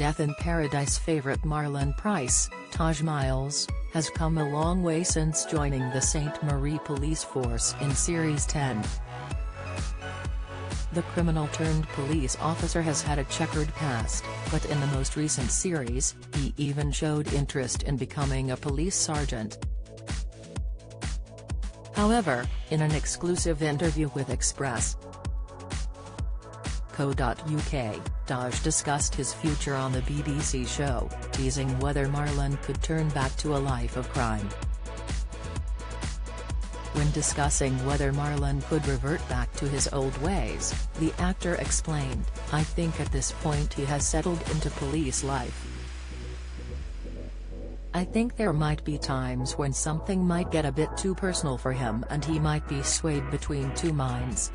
Death in Paradise favorite Marlon Pryce, Taj Miles, has come a long way since joining the St. Marie police force in Series 10. The criminal-turned-police officer has had a checkered past, but in the most recent series, he even showed interest in becoming a police sergeant. However, in an exclusive interview with Express.co.uk, Taj discussed his future on the BBC show, teasing whether Marlon could turn back to a life of crime. When discussing whether Marlon could revert back to his old ways, the actor explained, "I think at this point he has settled into police life. I think there might be times when something might get a bit too personal for him and he might be swayed between two minds.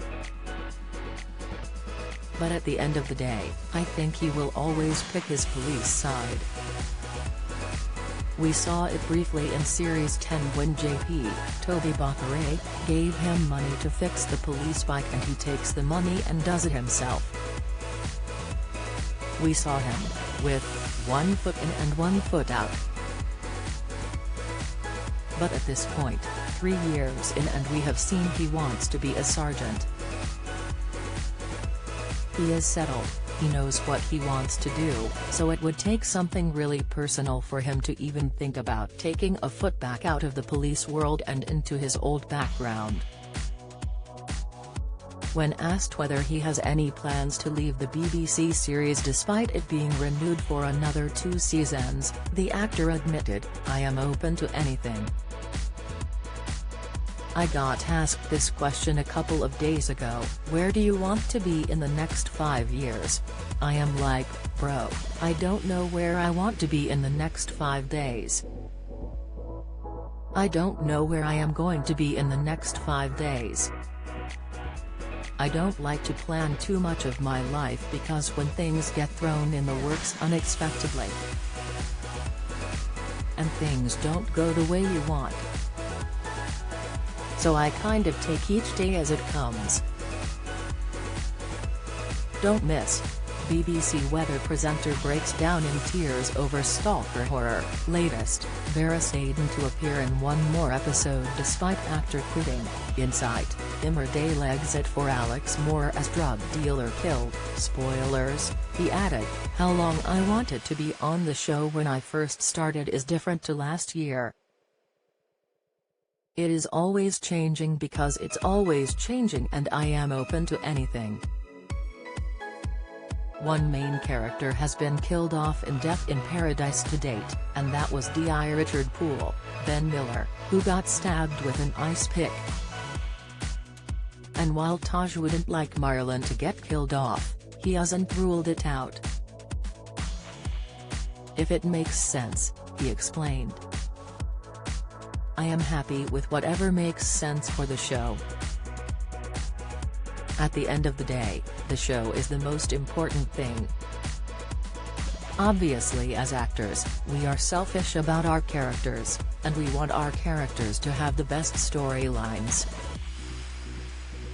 But at the end of the day, I think he will always pick his police side. We saw it briefly in Series 10 when JP, Toby Bakare, gave him money to fix the police bike and he takes the money and does it himself. We saw him, with one foot in and one foot out. But at this point, 3 years in and we have seen he wants to be a sergeant. He is settled, he knows what he wants to do, so it would take something really personal for him to even think about taking a foot back out of the police world and into his old background." When asked whether he has any plans to leave the BBC series despite it being renewed for another 2 seasons, the actor admitted, "I am open to anything. I got asked this question a couple of days ago, where do you want to be in the next 5 years? I am like, bro, I don't know where I want to be in the next 5 days. I don't know where I am going to be in the next 5 days. I don't like to plan too much of my life because when things get thrown in the works unexpectedly, and things don't go the way you want, so I kind of take each day as it comes." Don't miss. BBC weather presenter breaks down in tears over stalker horror. Latest, Vera Sadin to appear in one more episode despite actor quitting. Insight, Emmerdale exit for Alex Moore as drug dealer killed. Spoilers, he added, "How long I wanted to be on the show when I first started is different to last year. It is always changing because it's always changing and I am open to anything." One main character has been killed off in Death in Paradise to date, and that was D.I. Richard Poole, Ben Miller, who got stabbed with an ice pick. And while Taj wouldn't like Marlon to get killed off, he hasn't ruled it out. "If it makes sense," he explained. "I am happy with whatever makes sense for the show. At the end of the day, the show is the most important thing. Obviously as actors, we are selfish about our characters, and we want our characters to have the best storylines.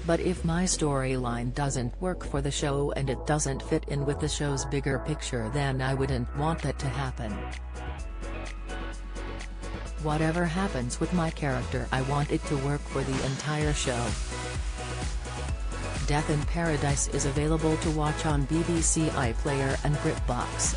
But if my storyline doesn't work for the show and it doesn't fit in with the show's bigger picture, then I wouldn't want that to happen. Whatever happens with my character, I want it to work for the entire show." Death in Paradise is available to watch on BBC iPlayer and BritBox.